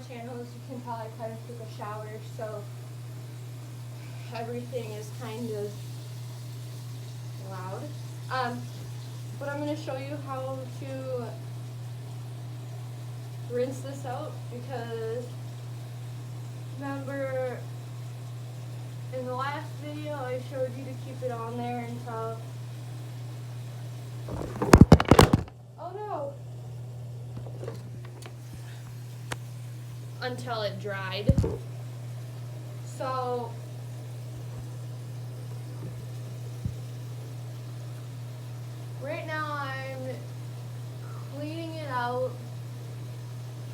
channel, as you can tell, I kind of took a shower, so everything is kind of loud. But I'm going to show you how to rinse this out, because remember in the last video I showed you to keep it on there until, oh no, until it dried. So right now I'm cleaning it out,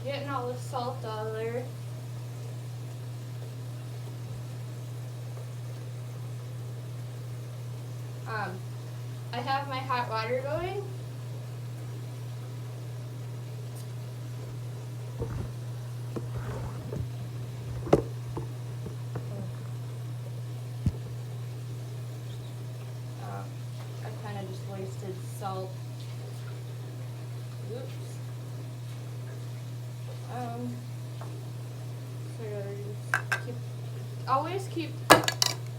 getting all the salt out of there. I have my hot water going. I kind of just wasted salt. Oops. Always keep,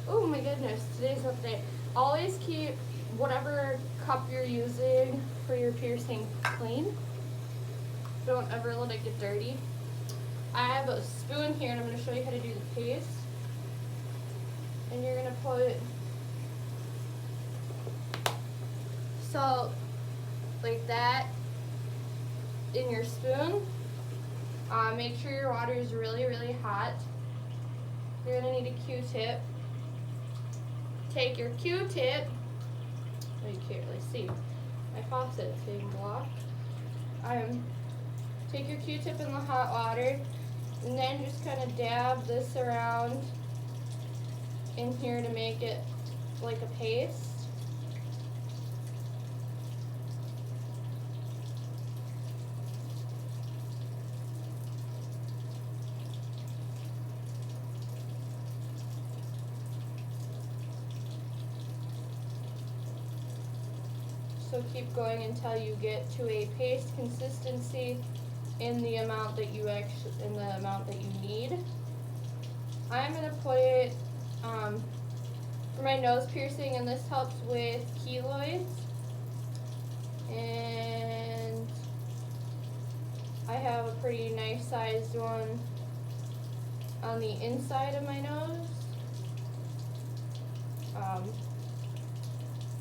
oh my goodness, today's update. Always keep whatever cup you're using for your piercing clean. Don't ever let it get dirty. I have a spoon here and I'm going to show you how to do the paste. And you're going to put salt like that in your spoon. Make sure your water is really, really hot. You're going to need a Q-tip. Take your Q-tip. Oh, you can't really see. My faucet's being blocked. Take your Q-tip in the hot water and then just kind of dab this around in here to make it like a paste. So keep going until you get to a paste consistency in the amount that you need. I'm gonna put it for my nose piercing, and this helps with keloids. And I have a pretty nice sized one on the inside of my nose.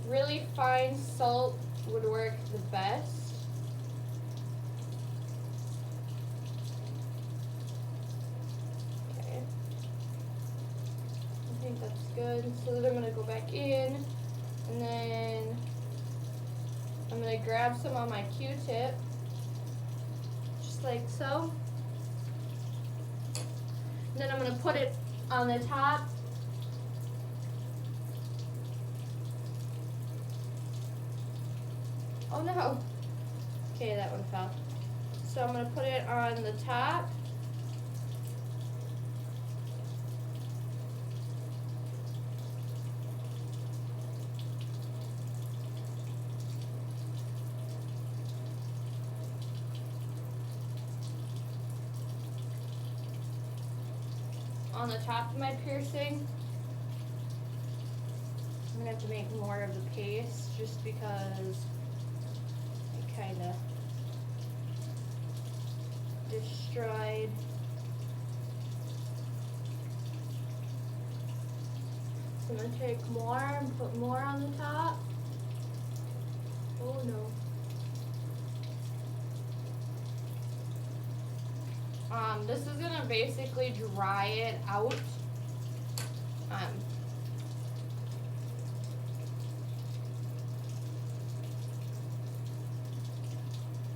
Really fine salt would work the best. Okay, I think that's good. So then I'm going to go back in, and then I'm going to grab some on my Q-tip, just like so. And then I'm going to put it on the top. Oh no. Okay, that one fell. So I'm going to put it on the top. On the top of my piercing. I'm going to have to make more of the paste just because kind of destroyed. So I'm going to take more and put more on the top. Oh no. This is going to basically dry it out.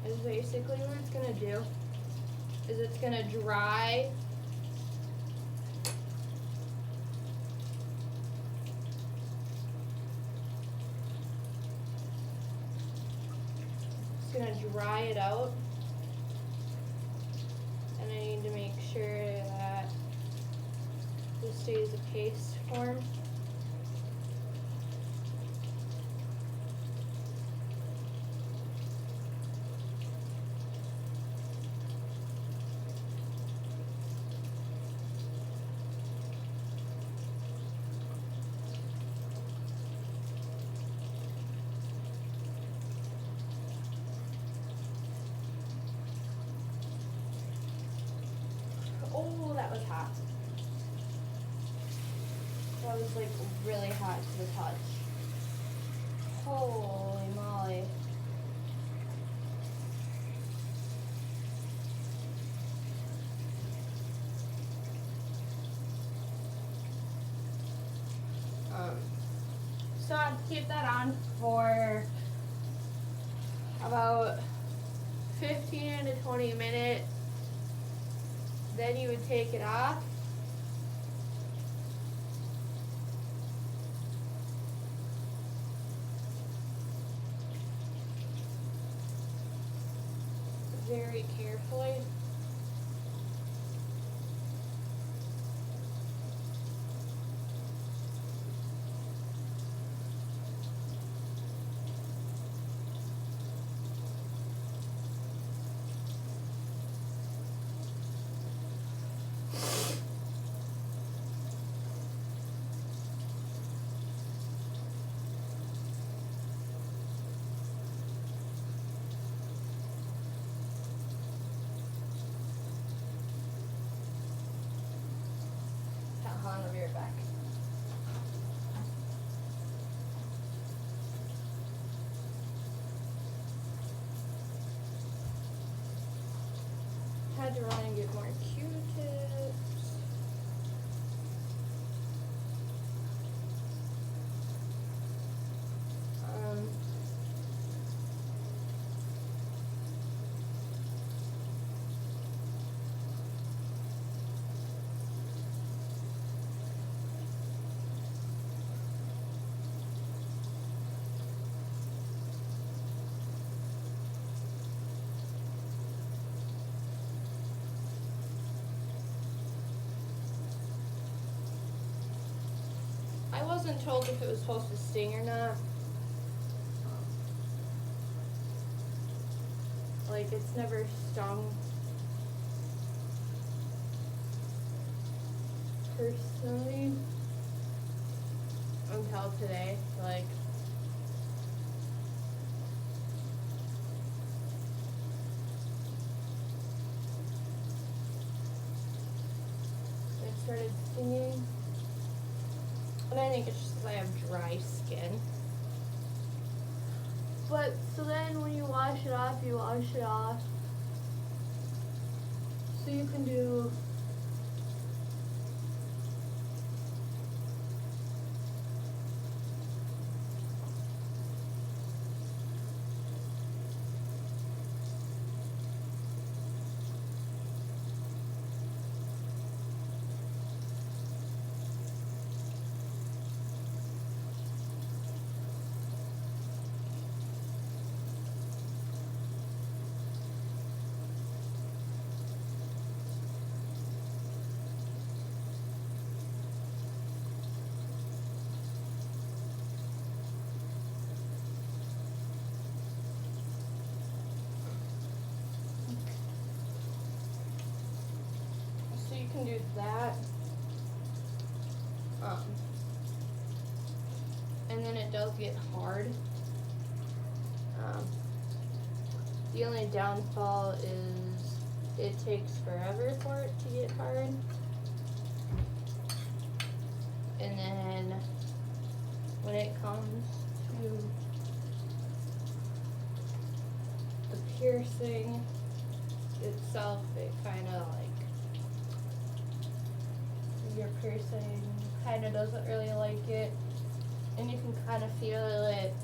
Is basically what it's going to do. Is it's going to dry it out, and I need to make sure that this stays a paste form. That was like really hot to the touch. Holy moly. So I'd keep that on for about 15 to 20 minutes. Then you would take it off. Very carefully. Hold on, I'll be right back. Had to run and get more Q-tips. I wasn't told if it was supposed to sting or not. Like, it's never stung personally until today. Like, it started stinging. And I think it's just because I have dry skin. But, so then when you wash it off, you wash it off. So you can do do that. And then it does get hard. The only downfall is it takes forever for it to get hard. And then when it comes to the piercing itself, it kind of like, your piercing kind of doesn't really like it, and you can kind of feel it.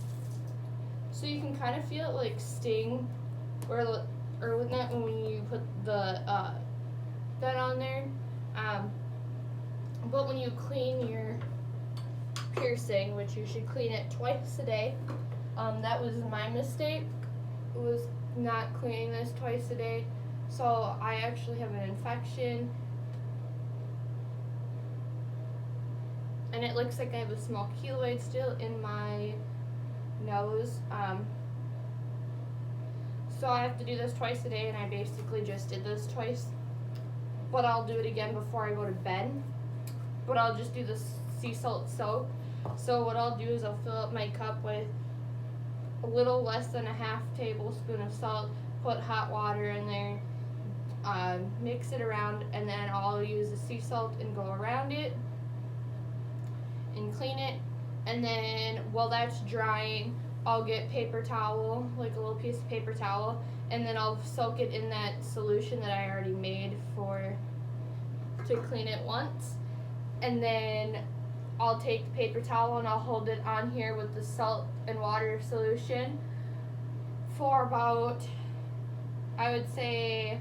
So you can kind of feel it like sting, or when you put the that on there. But when you clean your piercing, which you should clean it twice a day, that was my mistake. Was not cleaning this twice a day, so I actually have an infection. And it looks like I have a small keloid still in my nose. So I have to do this twice a day, and I basically just did this twice. But I'll do it again before I go to bed. But I'll just do the sea salt soap. So what I'll do is I'll fill up my cup with a little less than a half tablespoon of salt, put hot water in there, mix it around, and then I'll use the sea salt and go around it. and clean it. And then while that's drying, I'll get paper towel, like a little piece of paper towel, and then I'll soak it in that solution that I already made to clean it once. And then I'll take the paper towel and I'll hold it on here with the salt and water solution for about, I would say,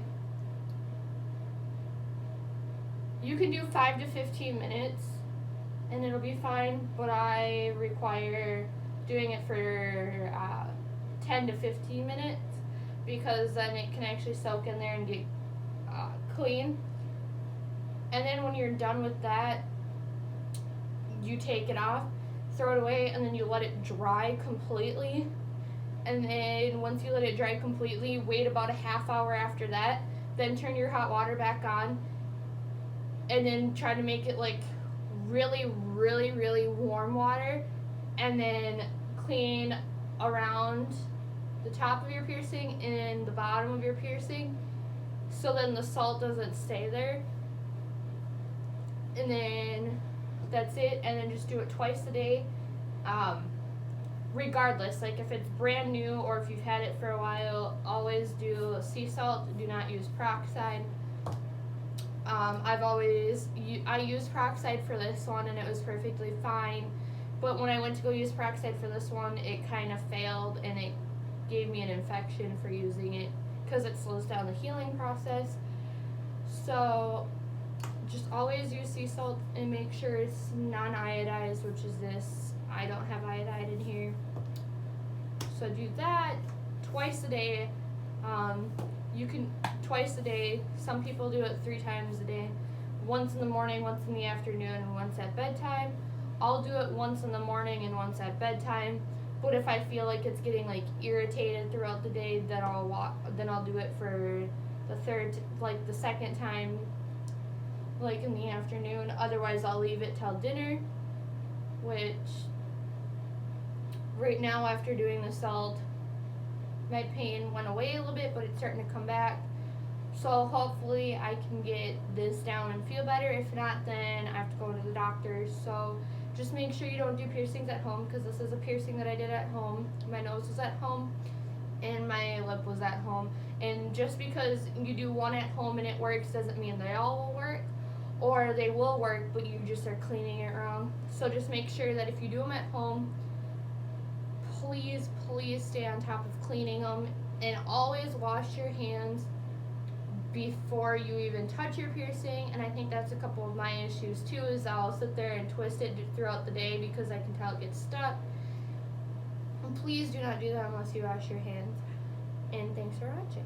you can do 5 to 15 minutes and it'll be fine, but I require doing it for 10 to 15 minutes because then it can actually soak in there and get clean. And then when you're done with that, you take it off, throw it away, and then you let it dry completely. And then once you let it dry completely, wait about a half hour after that, then turn your hot water back on, and then try to make it like really, really, really warm water, and then clean around the top of your piercing and the bottom of your piercing, so then the salt doesn't stay there. And then that's it, and then just do it twice a day. Regardless, like if it's brand new or if you've had it for a while, always do sea salt. Do not use peroxide. I used peroxide for this one and it was perfectly fine, but when I went to go use peroxide for this one, it kind of failed and it gave me an infection for using it because it slows down the healing process. So just always use sea salt and make sure it's non-iodized, which is this. I don't have iodide in here. So do that twice a day. You can twice a day. Some people do it 3 times a day. Once in the morning, once in the afternoon, and once at bedtime. I'll do it once in the morning and once at bedtime. But if I feel like it's getting like irritated throughout the day, then I'll do it for the second time, like in the afternoon. Otherwise, I'll leave it till dinner, which right now after doing the salt, my pain went away a little bit, but it's starting to come back. So hopefully I can get this down and feel better. If not, then I have to go to the doctor. So just make sure you don't do piercings at home, because this is a piercing that I did at home. My nose was at home and my lip was at home. And just because you do one at home and it works doesn't mean they all will work, or they will work but you just are cleaning it wrong. So just make sure that if you do them at home, please stay on top of cleaning them, and always wash your hands before you even touch your piercing. And I think that's a couple of my issues too, is I'll sit there and twist it throughout the day because I can tell it gets stuck. And please do not do that unless you wash your hands. And thanks for watching.